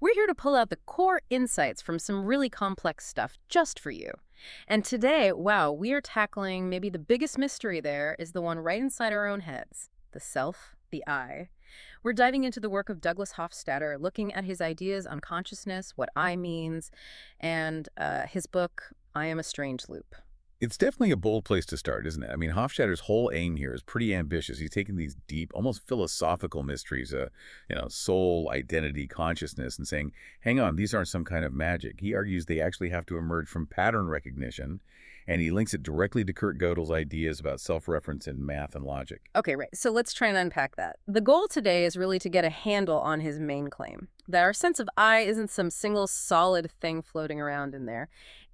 We're here to pull out the core insights from some really complex stuff just for you. And today, wow, we are tackling maybe the biggest mystery there is the one right inside our own heads, the self, the I. We're diving into the work of Douglas Hofstadter, looking at his ideas on consciousness, what I means, and his book, I Am a Strange Loop. It's definitely a bold place to start, isn't it? I mean, Hofstadter's whole aim here is pretty ambitious. He's taking these deep, almost philosophical mysteries, soul, identity, consciousness, and saying, hang on, these aren't some kind of magic. He argues they actually have to emerge from pattern recognition, and he links it directly to Kurt Gödel's ideas about self-reference in math and logic. Okay, right. So let's try and unpack that. The goal today is really to get a handle on his main claim, that our sense of I isn't some single solid thing floating around in there.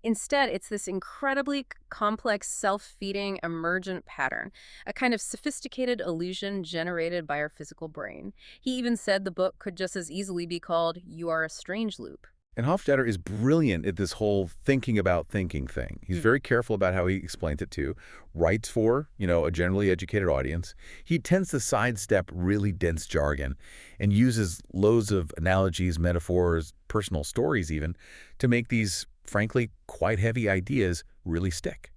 Instead, it's this incredibly complex, self-feeding, emergent pattern, a kind of sophisticated illusion generated by our physical brain. He even said the book could just as easily be called You Are a Strange Loop. And Hofstadter is brilliant at this whole thinking about thinking thing. He's very careful about how he explains it too. Writes for, a generally educated audience. He tends to sidestep really dense jargon and uses loads of analogies, metaphors, personal stories even, to make these, frankly, quite heavy ideas really stick.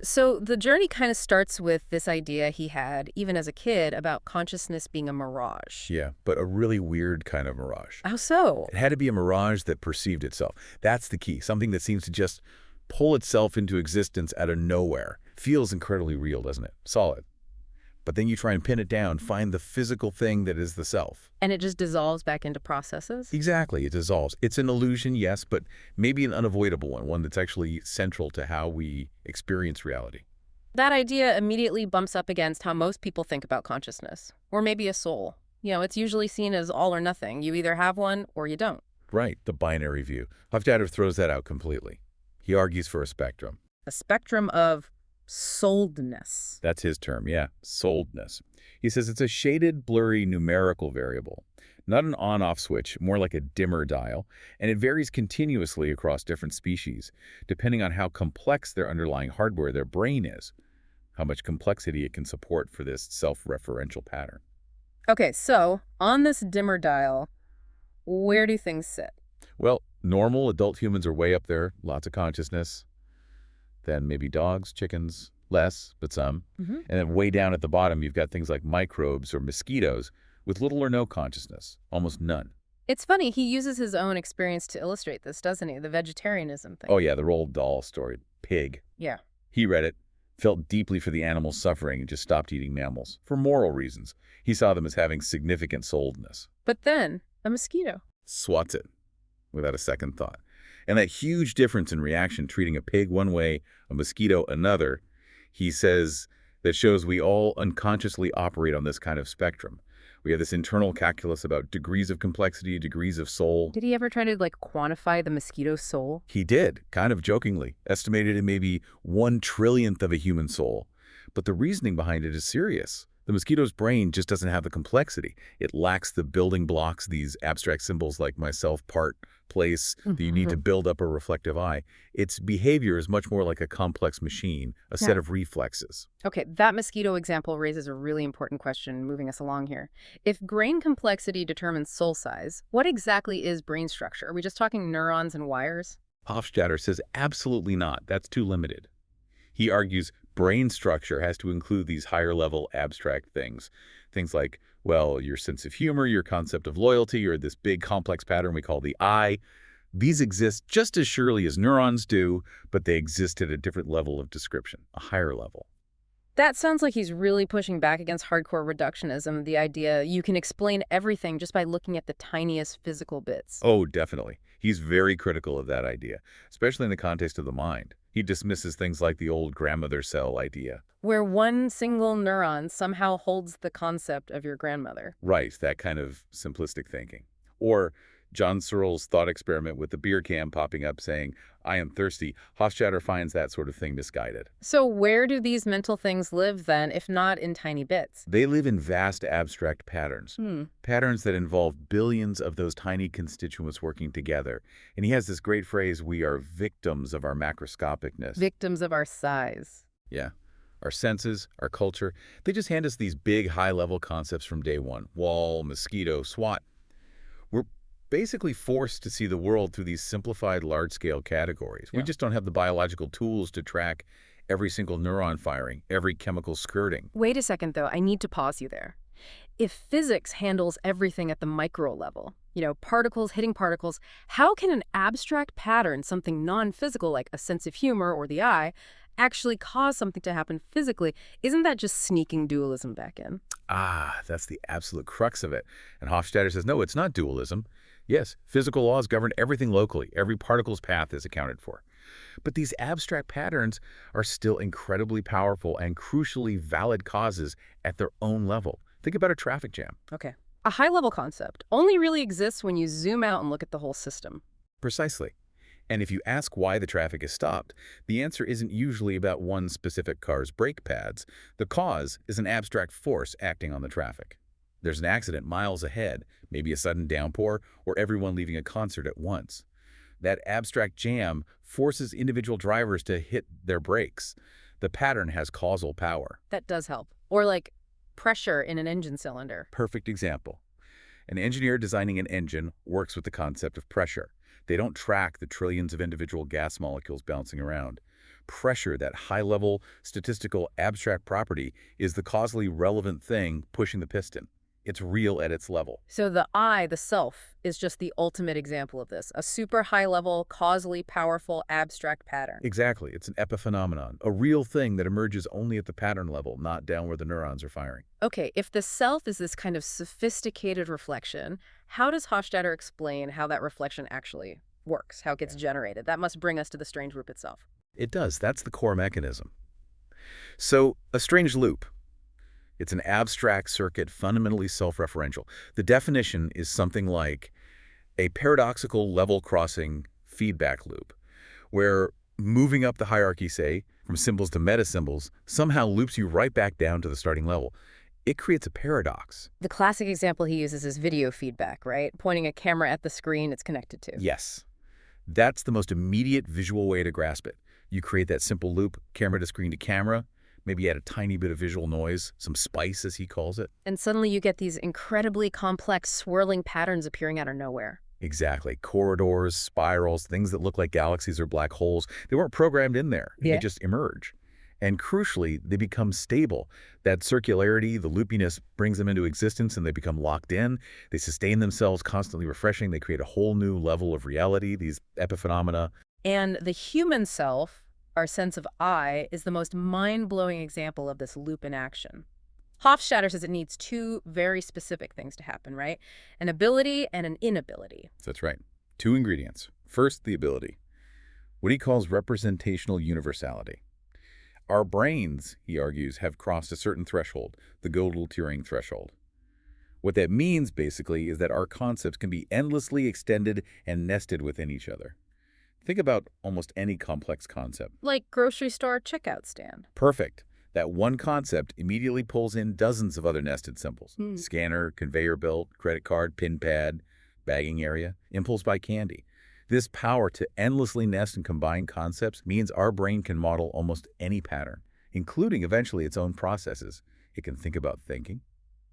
So the journey kind of starts with this idea he had, even as a kid, about consciousness being a mirage. Yeah, but a really weird kind of mirage. How so? It had to be a mirage that perceived itself. That's the key. Something that seems to just pull itself into existence out of nowhere. Feels incredibly real, doesn't it? Solid. But then you try and pin it down, find the physical thing that is the self. And it just dissolves back into processes? Exactly, it dissolves. It's an illusion, yes, but maybe an unavoidable one that's actually central to how we experience reality. That idea immediately bumps up against how most people think about consciousness, or maybe a soul. It's usually seen as all or nothing. You either have one or you don't. Right, the binary view. Hofstadter throws that out completely. He argues for a spectrum. A spectrum of souledness. That's his term, yeah, souledness. He says it's a shaded, blurry numerical variable, not an on-off switch, more like a dimmer dial, and it varies continuously across different species, depending on how complex their underlying hardware, their brain is, how much complexity it can support for this self-referential pattern. Okay, so on this dimmer dial, where do things sit? Well, normal adult humans are way up there, lots of consciousness. Then maybe dogs, chickens, less, but some. And then way down at the bottom, you've got things like microbes or mosquitoes with little or no consciousness, almost none. It's funny, he uses his own experience to illustrate this, doesn't he? The vegetarianism thing. Oh yeah, the Roald Dahl story, pig. Yeah. He read it, felt deeply for the animals suffering and just stopped eating mammals, for moral reasons. He saw them as having significant souledness. But then, a mosquito. Swats it, without a second thought. And that huge difference in reaction, treating a pig one way, a mosquito another, he says that shows we all unconsciously operate on this kind of spectrum. We have this internal calculus about degrees of complexity, degrees of soul. Did he ever try to, quantify the mosquito's soul? He did, kind of jokingly, estimated in maybe 1/1,000,000th of a human soul. But the reasoning behind it is serious. The mosquito's brain just doesn't have the complexity. It lacks the building blocks, these abstract symbols like myself, part, place, that you need to build up a reflective eye. Its behavior is much more like a complex machine, a set of reflexes. Okay, that mosquito example raises a really important question moving us along here. If brain complexity determines soul size, what exactly is brain structure? Are we just talking neurons and wires? Hofstadter says absolutely not. That's too limited. He argues brain structure has to include these higher-level abstract things. Things like, well, your sense of humor, your concept of loyalty, or this big complex pattern we call the I. These exist just as surely as neurons do, but they exist at a different level of description, a higher level. That sounds like he's really pushing back against hardcore reductionism, the idea you can explain everything just by looking at the tiniest physical bits. Oh, definitely. He's very critical of that idea, especially in the context of the mind. He dismisses things like the old grandmother cell idea. Where one single neuron somehow holds the concept of your grandmother. Right, that kind of simplistic thinking. Or John Searle's thought experiment with the beer can popping up saying, I am thirsty. Hofstadter finds that sort of thing misguided. So where do these mental things live then, if not in tiny bits? They live in vast abstract patterns. Patterns that involve billions of those tiny constituents working together. And he has this great phrase, we are victims of our macroscopicness. Victims of our size. Yeah. Our senses, our culture, they just hand us these big high-level concepts from day one. Wall, mosquito, SWAT. We're basically forced to see the world through these simplified large-scale categories. We Yeah. just don't have the biological tools to track every single neuron firing, every chemical skirting. Wait a second, though. I need to pause you there. If physics handles everything at the micro level, particles hitting particles, how can an abstract pattern, something non-physical like a sense of humor or the eye, actually cause something to happen physically? Isn't that just sneaking dualism back in? Ah, that's the absolute crux of it. And Hofstadter says, no, it's not dualism. Yes, physical laws govern everything locally. Every particle's path is accounted for. But these abstract patterns are still incredibly powerful and crucially valid causes at their own level. Think about a traffic jam. Okay. A high-level concept only really exists when you zoom out and look at the whole system. Precisely. And if you ask why the traffic is stopped, the answer isn't usually about one specific car's brake pads. The cause is an abstract force acting on the traffic. There's an accident miles ahead, maybe a sudden downpour, or everyone leaving a concert at once. That abstract jam forces individual drivers to hit their brakes. The pattern has causal power. That does help. Or like pressure in an engine cylinder. Perfect example. An engineer designing an engine works with the concept of pressure. They don't track the trillions of individual gas molecules bouncing around. Pressure, that high-level statistical abstract property, is the causally relevant thing pushing the piston. It's real at its level. So the I, the self, is just the ultimate example of this. A super high-level, causally powerful, abstract pattern. Exactly. It's an epiphenomenon, a real thing that emerges only at the pattern level, not down where the neurons are firing. Okay, if the self is this kind of sophisticated reflection, how does Hofstadter explain how that reflection actually works, how it gets generated? That must bring us to the strange loop itself. It does. That's the core mechanism. So, a strange loop. It's an abstract circuit, fundamentally self-referential. The definition is something like a paradoxical level-crossing feedback loop, where moving up the hierarchy, say, from symbols to metasymbols, somehow loops you right back down to the starting level. It creates a paradox. The classic example he uses is video feedback, right? Pointing a camera at the screen it's connected to. Yes. That's the most immediate visual way to grasp it. You create that simple loop, camera to screen to camera, maybe add a tiny bit of visual noise, some spice, as he calls it. And suddenly you get these incredibly complex, swirling patterns appearing out of nowhere. Exactly. Corridors, spirals, things that look like galaxies or black holes. They weren't programmed in there. Yeah. They just emerge. And crucially, they become stable. That circularity, the loopiness, brings them into existence and they become locked in. They sustain themselves, constantly refreshing. They create a whole new level of reality, these epiphenomena. And the human self, our sense of I, is the most mind-blowing example of this loop in action. Hofstadter says it needs two very specific things to happen, right? An ability and an inability. That's right. Two ingredients. First, the ability. What he calls representational universality. Our brains, he argues, have crossed a certain threshold, the Gödel-Turing threshold. What that means, basically, is that our concepts can be endlessly extended and nested within each other. Think about almost any complex concept. Like grocery store checkout stand. Perfect. That one concept immediately pulls in dozens of other nested symbols. Hmm. Scanner, conveyor belt, credit card, pin pad, bagging area, impulse buy candy. This power to endlessly nest and combine concepts means our brain can model almost any pattern, including eventually its own processes. It can think about thinking.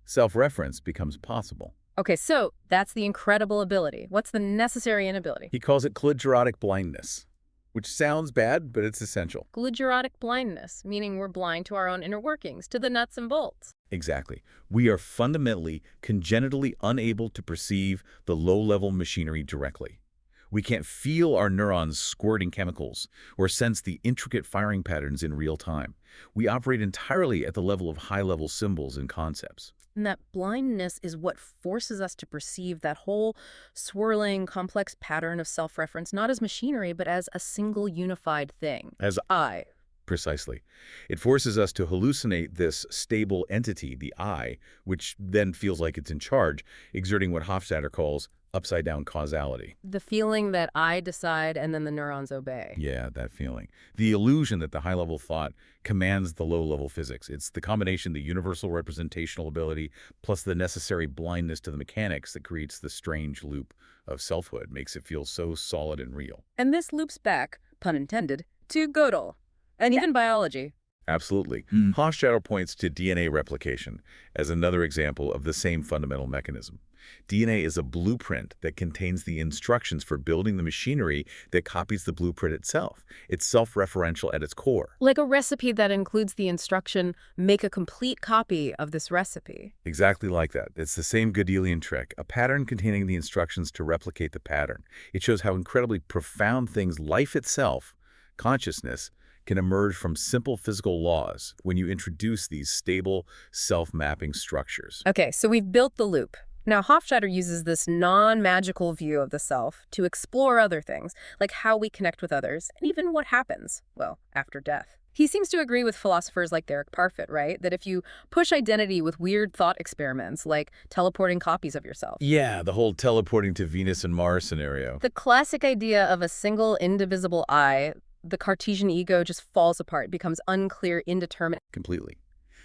Self-reference becomes possible. Okay, so that's the incredible ability. What's the necessary inability? He calls it cladronic blindness, which sounds bad, but it's essential. Glugerotic blindness, meaning we're blind to our own inner workings, to the nuts and bolts. Exactly. We are fundamentally, congenitally unable to perceive the low-level machinery directly. We can't feel our neurons squirting chemicals or sense the intricate firing patterns in real time. We operate entirely at the level of high-level symbols and concepts. And that blindness is what forces us to perceive that whole swirling, complex pattern of self-reference, not as machinery, but as a single unified thing. As I. Precisely. It forces us to hallucinate this stable entity, the I, which then feels like it's in charge, exerting what Hofstadter calls upside-down causality. The feeling that I decide and then the neurons obey. Yeah, that feeling. The illusion that the high-level thought commands the low-level physics. It's the combination, the universal representational ability, plus the necessary blindness to the mechanics that creates the strange loop of selfhood, makes it feel so solid and real. And this loops back, pun intended, to Gödel, and even biology. Absolutely. Hofstadter points to DNA replication as another example of the same fundamental mechanism. DNA is a blueprint that contains the instructions for building the machinery that copies the blueprint itself. It's self-referential at its core. Like a recipe that includes the instruction, make a complete copy of this recipe. Exactly like that. It's the same Gödelian trick, a pattern containing the instructions to replicate the pattern. It shows how incredibly profound things life itself, consciousness, can emerge from simple physical laws when you introduce these stable, self-mapping structures. Okay, so we've built the loop. Now, Hofstadter uses this non-magical view of the self to explore other things, like how we connect with others, and even what happens, well, after death. He seems to agree with philosophers like Derek Parfit, right? That if you push identity with weird thought experiments, like teleporting copies of yourself, Yeah, the whole teleporting to Venus and Mars scenario. the classic idea of a single, indivisible I, the Cartesian ego just falls apart, becomes unclear, indeterminate. Completely.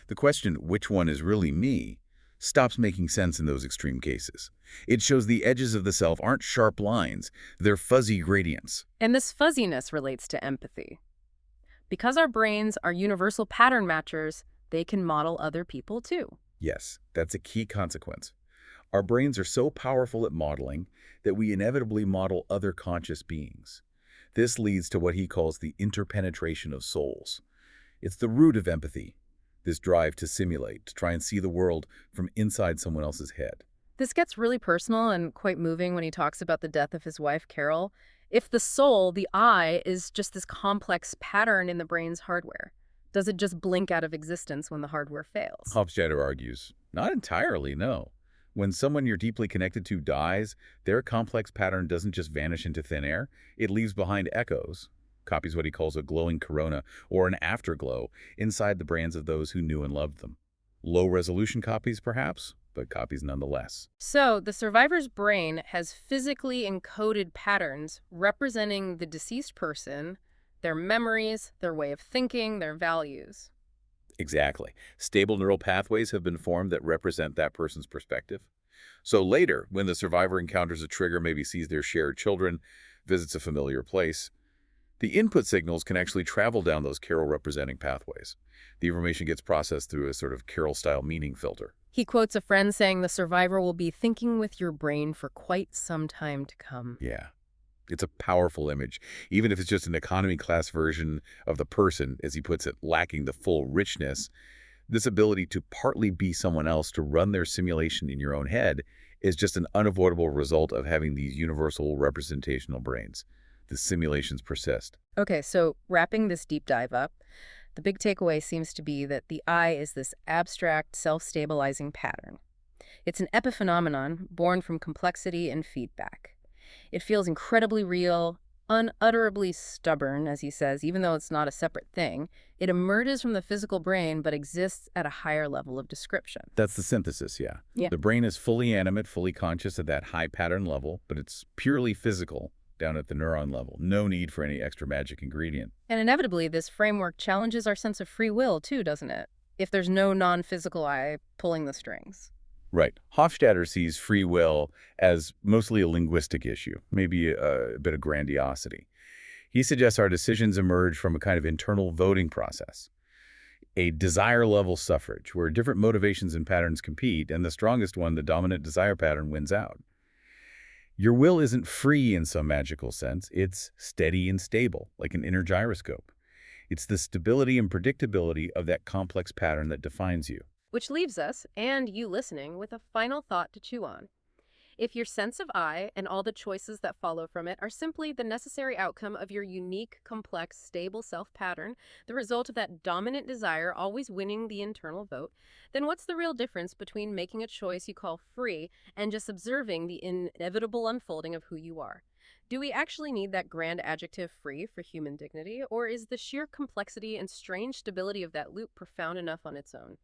The question, which one is really me, stops making sense in those extreme cases. It shows the edges of the self aren't sharp lines, they're fuzzy gradients. And this fuzziness relates to empathy. Because our brains are universal pattern matchers, they can model other people too. Yes, that's a key consequence. Our brains are so powerful at modeling that we inevitably model other conscious beings. This leads to what he calls the interpenetration of souls. It's the root of empathy, this drive to simulate, to try and see the world from inside someone else's head. This gets really personal and quite moving when he talks about the death of his wife, Carol. If the soul, the I, is just this complex pattern in the brain's hardware, does it just blink out of existence when the hardware fails? Hofstadter argues, not entirely, no. When someone you're deeply connected to dies, their complex pattern doesn't just vanish into thin air. It leaves behind echoes, copies what he calls a glowing corona or an afterglow inside the brains of those who knew and loved them. Low-resolution copies, perhaps, but copies nonetheless. So, the survivor's brain has physically encoded patterns representing the deceased person, their memories, their way of thinking, their values. Exactly. Stable neural pathways have been formed that represent that person's perspective. So later, when the survivor encounters a trigger, maybe sees their shared children, visits a familiar place, the input signals can actually travel down those Carroll-representing pathways. The information gets processed through a sort of Carroll-style meaning filter. He quotes a friend saying the survivor will be thinking with your brain for quite some time to come. Yeah. It's a powerful image, even if it's just an economy class version of the person, as he puts it, lacking the full richness. This ability to partly be someone else, to run their simulation in your own head, is just an unavoidable result of having these universal representational brains. The simulations persist. Okay, so wrapping this deep dive up, the big takeaway seems to be that the I is this abstract, self-stabilizing pattern. It's an epiphenomenon born from complexity and feedback. It feels incredibly real, unutterably stubborn, as he says, even though it's not a separate thing. It emerges from the physical brain, but exists at a higher level of description. That's the synthesis, yeah. Yeah. The brain is fully animate, fully conscious at that high pattern level, but it's purely physical down at the neuron level. No need for any extra magic ingredient. And inevitably, this framework challenges our sense of free will, too, doesn't it? If there's no non-physical I pulling the strings. Right. Hofstadter sees free will as mostly a linguistic issue, maybe a bit of grandiosity. He suggests our decisions emerge from a kind of internal voting process, a desire-level suffrage, where different motivations and patterns compete, and the strongest one, the dominant desire pattern, wins out. Your will isn't free in some magical sense. It's steady and stable, like an inner gyroscope. It's the stability and predictability of that complex pattern that defines you. Which leaves us, and you listening, with a final thought to chew on. If your sense of I and all the choices that follow from it are simply the necessary outcome of your unique, complex, stable self-pattern, the result of that dominant desire always winning the internal vote, then what's the real difference between making a choice you call free and just observing the inevitable unfolding of who you are? Do we actually need that grand adjective free for human dignity, or is the sheer complexity and strange stability of that loop profound enough on its own?